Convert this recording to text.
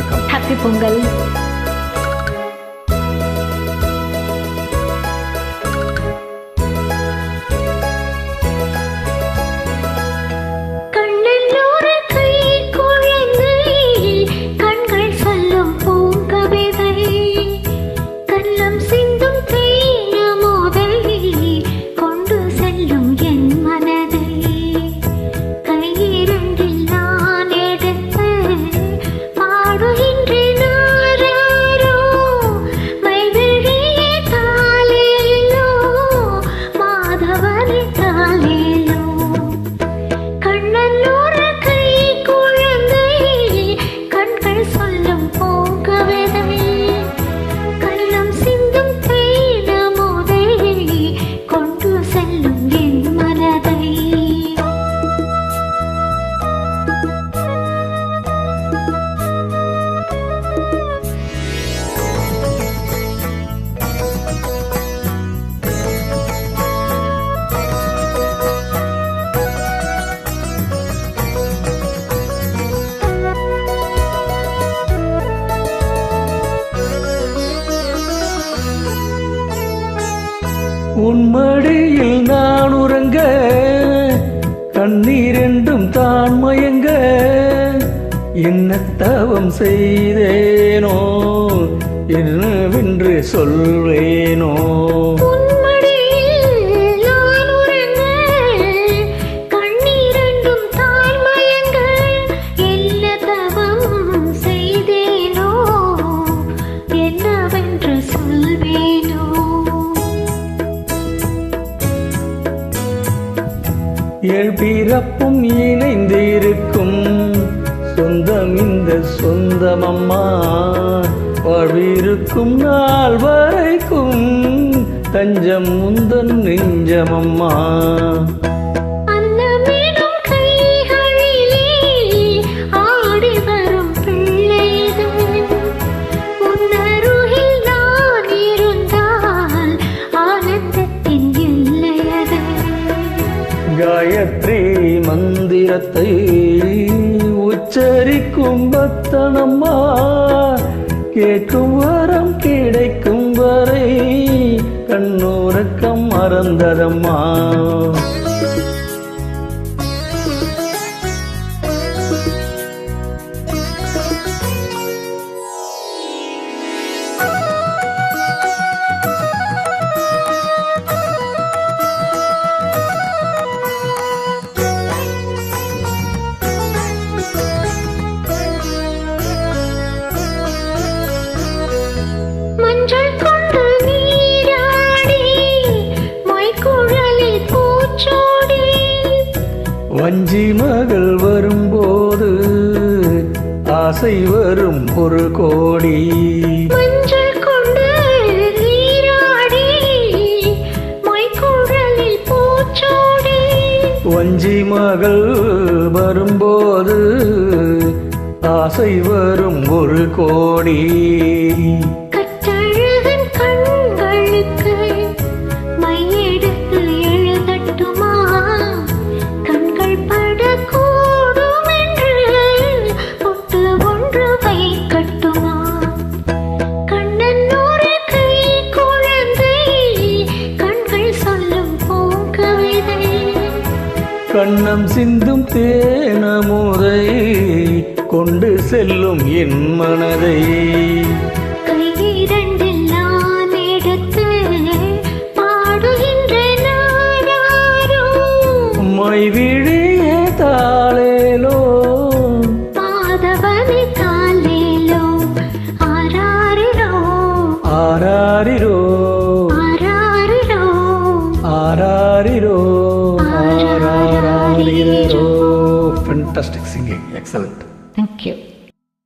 வணக்கம். ஹாப்பி பொங்கல். உன்மடியில் நான் உறங்க கண்ணீரெண்டும் தான் மயங்க என்ன தவம் செய்தேனோ என்னவென்று சொல்வேனோ. பிறப்பும் இணைந்திருக்கும் சொந்தம் இந்த சொந்தமம்மா, வாழ்விருக்கும் நாள் வரைக்கும் தஞ்சம் முந்தன் நெஞ்சமம்மா. காயத்ரி மந்திரத்தை உச்சரிக்கும் பக்தனம்மா, கேட்கும் வரம் கிடைக்கும் வரை கண்ணுறக்கம் மறந்ததம்மா. வஞ்சி மகள் வரும்போது ஆசை வரும் ஒரு கோடி. மஞ்சள் கொண்டு நீராடி மைக்குழலில் பூச்சோடி. வஞ்சி மகள் வரும்போது ஆசை வரும் ஒரு கோடி. கண்ணம் சிந்தும் தேனமுதை கொண்டு செல்லும் என் மனதை. கையிரண்டில் நான் எடுத்து பாடுகின்ற நானாரோ, மைவிழிய தாளேலோ பாதவனி தாளேலோ. ஆராரிரோ ஆராரிரோ ஆராரிரோ ஆராரிரோ. Fantastic singing, excellent.